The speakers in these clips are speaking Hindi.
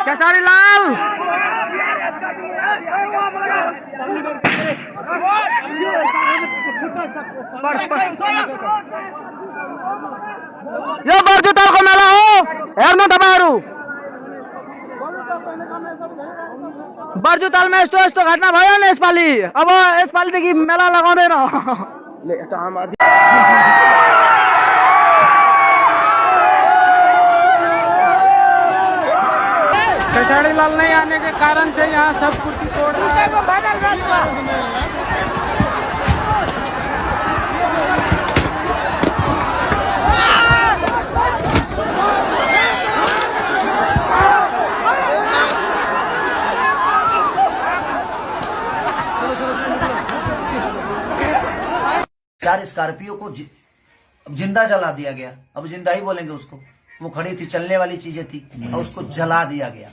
केसरी लाल यो बर्जुतालको मेला हो, हेर्नु तपाईहरु। बर्जुतालमा यस्तो यस्तो घटना भयो नि यसपालि। अब यसपालिदेखि मेला लगाउँदैन। केसरी लाल नहीं आने के कारण से यहाँ सब कुर्सी तोड़ रहा है। 4 स्कॉर्पियो को जिंदा जला दिया गया। अब जिंदा ही बोलेंगे उसको, वो खड़ी थी, चलने वाली चीजें थी और उसको जला दिया गया।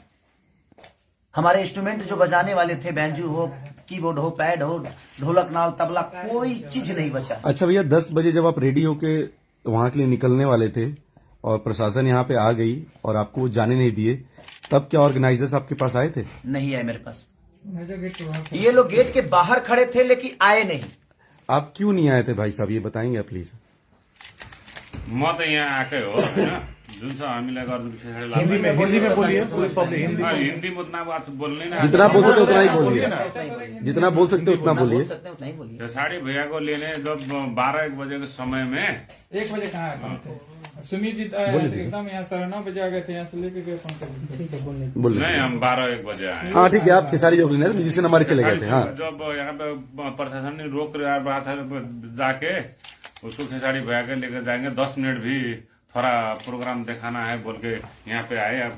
हमारे इंस्ट्रूमेंट जो बजाने वाले थे, बैंजू हो, कीबोर्ड हो, पैड हो, ढोलक, नाल, तबला, कोई चीज नहीं बचा। अच्छा भैया, 10 बजे जब आप रेडी होके वहां के लिए निकलने वाले थे और प्रशासन यहाँ पे आ गई और आपको वो जाने नहीं दिए, तब क्या ऑर्गेनाइजर्स आपके पास आए थे? नहीं आए मेरे पास। ये लोग गेट के बाहर खड़े थे लेकिन आए नहीं। आप क्यों नहीं आए थे भाई साहब, ये बताएंगे प्लीज? म त यहाँ आएकै हो हैन, जुन छ हामीलाई गर्नु विशेष हिंदी में बोलिए, पूरी पब्लिक हिंदी हिंदी में उतना बात बोलने ना, जितना बोल सकते उतना ही बोलिए, जितना बोल सकते उतना बोलिए। साड़ी भैया को लेने जब 12-1 बजे के समय में 1 बजे कहाँ सुमित जी एकदम यहाँ 9:30 बजे आ गए थे, यहाँ से लेके गए बोलिए। नहीं, हम 12-1 बजे आए। हाँ ठीक है, आप खेसारी चौक लेने म्यूजिशियन हमारे चले गए थे। हाँ, जब यहाँ पे प्रशासन ने रोक रहा था जाके उसको खेसारी भैया के लेकर जाएंगे, 10 मिनट भी थोड़ा प्रोग्राम दिखाना है बोल के यहाँ पे आए।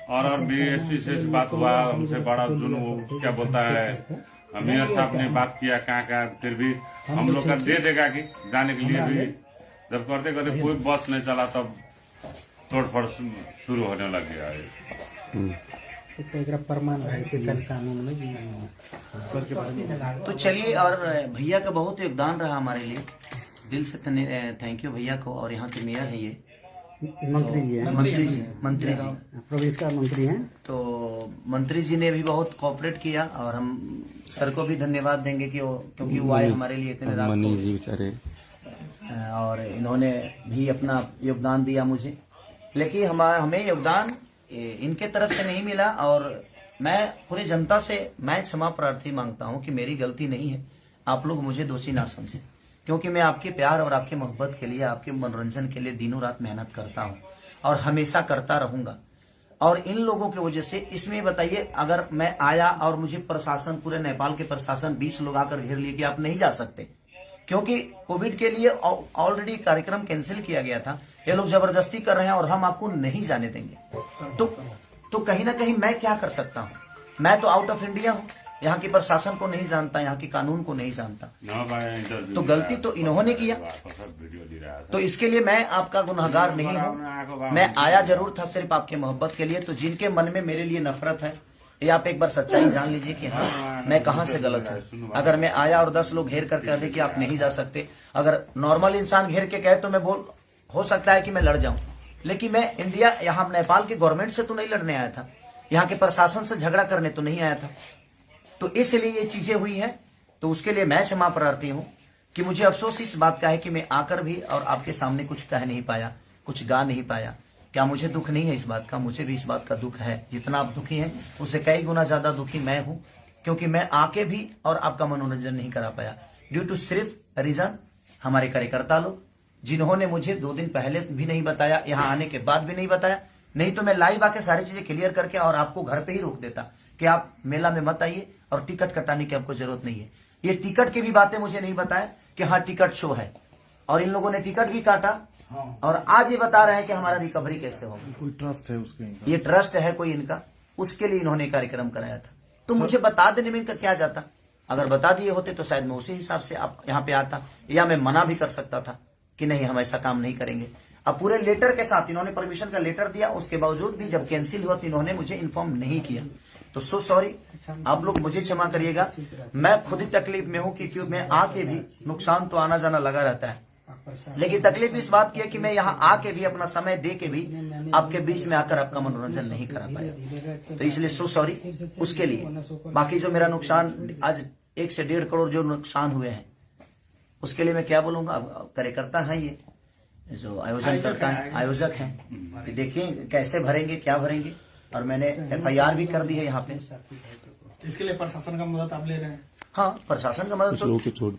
और डीएसपी से बात हुआ, हमसे बड़ा जुनू क्या बोलता है, मेयर साहब ने बात किया कहाँ, फिर भी हम लोग का दे देगा कि जाने के लिए भी। जब करते करते कोई बस नहीं चला तब तोड़फोड़ शुरू होने लग गया है। कानून में तो चलिए, और भैया का बहुत योगदान रहा हमारे लिए, दिल से थैंक यू भैया को। और यहाँ के मेयर है ये मंत्री जी हैं, मंत्री जी प्रदेश का मंत्री हैं। तो मंत्री जी ने भी बहुत कोऑपरेट किया और हम सर को भी धन्यवाद देंगे कि क्योंकि वो आए हमारे लिए इतने रात मनीष जी बेचारे, और इन्होंने भी अपना योगदान दिया मुझे। लेकिन हमें योगदान इनके तरफ से नहीं मिला और मैं पूरी जनता से मैं क्षमा प्रार्थी मांगता हूं कि मेरी गलती नहीं है, आप लोग मुझे दोषी ना समझें, क्योंकि मैं आपके प्यार और आपके मोहब्बत के लिए, आपके मनोरंजन के लिए दिनों रात मेहनत करता हूं और हमेशा करता रहूंगा। और इन लोगों की वजह से इसमें बताइए, अगर मैं आया और मुझे प्रशासन, पूरे नेपाल के प्रशासन 20 लोग आकर घेर लिए कि आप नहीं जा सकते, क्योंकि कोविड के लिए ऑलरेडी कार्यक्रम कैंसिल किया गया था, ये लोग जबरदस्ती कर रहे हैं और हम आपको नहीं जाने देंगे। तो कहीं ना कहीं मैं क्या कर सकता हूँ? मैं तो आउट ऑफ इंडिया हूँ, यहाँ की प्रशासन को नहीं जानता, यहाँ की कानून को नहीं जानता, तो गलती तो इन्होंने किया। तो इसके लिए मैं आपका गुनहगार नहीं हूँ, मैं आया जरूर था सिर्फ आपके मोहब्बत के लिए। तो जिनके मन में मेरे लिए नफरत है, ये आप एक बार सच्चाई जान लीजिए कि हाँ, मैं कहाँ से गलत हूँ। अगर मैं आया और 10 लोग घेर कर कह दे कि आप नहीं जा सकते, अगर नॉर्मल इंसान घेर के कहे तो मैं हो सकता है कि मैं लड़ जाऊं, लेकिन मैं इंडिया, यहाँ नेपाल के गवर्नमेंट से तो नहीं लड़ने आया था, यहाँ के प्रशासन से झगड़ा करने तो नहीं आया था। तो इसलिए ये चीजें हुई हैं, तो उसके लिए मैं क्षमा प्रार्थी हूँ कि मुझे अफसोस इस बात का है कि मैं आकर भी और आपके सामने कुछ कह नहीं पाया, कुछ गा नहीं पाया। क्या मुझे दुख नहीं है इस बात का? मुझे भी इस बात का दुख है। जितना आप दुखी हैं उससे कई गुना ज्यादा दुखी मैं हूं, क्योंकि मैं आके भी और आपका मनोरंजन नहीं करा पाया ड्यू टू सिर्फ रीजन हमारे कार्यकर्ता लोग, जिन्होंने मुझे 2 दिन पहले भी नहीं बताया, यहाँ आने के बाद भी नहीं बताया। नहीं तो मैं लाइव आके सारी चीजें क्लियर करके और आपको घर पे ही रोक देता कि आप मेला में मत आइए और टिकट कटाने की आपको जरूरत नहीं है। ये टिकट की भी बातें मुझे नहीं बताया कि हाँ टिकट शो है, और इन लोगों ने टिकट भी काटा। और आज ये बता रहे हैं कि हमारा रिकवरी कैसे होगा। कोई ट्रस्ट है उसके, ये ट्रस्ट है कोई इनका, उसके लिए इन्होंने कार्यक्रम कराया था। तो मुझे बता देने में इनका क्या जाता? अगर बता दिए होते तो शायद मैं उसी हिसाब से आप यहाँ पे आता, या मैं मना भी कर सकता था कि नहीं हम ऐसा काम नहीं करेंगे। अब पूरे लेटर के साथ इन्होंने परमिशन का लेटर दिया, उसके बावजूद भी जब कैंसिल हुआ तो इन्होंने मुझे इन्फॉर्म नहीं किया। तो सो सॉरी, आप लोग मुझे क्षमा करिएगा। मैं खुद ही तकलीफ में हूँ, क्योंकि मैं आके भी नुकसान तो आना जाना लगा रहता है। लेकिन तकलीफ इस बात की है कि मैं यहाँ आके भी अपना समय दे के भी आपके बीच में आकर आपका मनोरंजन नहीं करा पाया, तो इसलिए सो सॉरी उसके लिए। बाकी जो मेरा नुकसान आज 1 से 1.5 करोड़ जो नुकसान हुए हैं उसके लिए मैं क्या बोलूंगा। अब कार्यकर्ता है ये जो आयोजन करता है, आयोजक हैं, देखिए कैसे भरेंगे क्या भरेंगे, और मैंने FIR भी कर दी है यहाँ पे। इसके लिए प्रशासन का मदद आप ले रहे हैं? हाँ, प्रशासन का मदद लोगों की चोट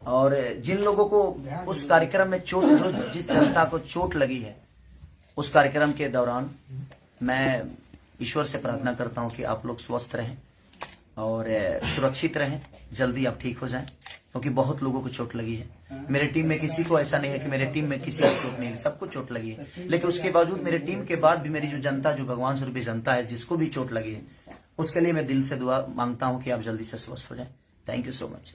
और जिन लोगों को उस कार्यक्रम में चोट, जिस जनता को चोट लगी है उस कार्यक्रम के दौरान, मैं ईश्वर से प्रार्थना करता हूं कि आप लोग स्वस्थ रहें और सुरक्षित रहें, जल्दी आप ठीक हो जाएं, क्योंकि बहुत लोगों को चोट लगी है। मेरे टीम में किसी को ऐसा नहीं है कि मेरे टीम में किसी को चोट नहीं है, सबको चोट लगी है। लेकिन उसके बावजूद मेरे टीम के बाद भी मेरी जो जनता, जो भगवान स्वरूपी जनता है, जिसको भी चोट लगी है, उसके लिए मैं दिल से दुआ मांगता हूं कि आप जल्दी से स्वस्थ हो जाएं। Thank you so much.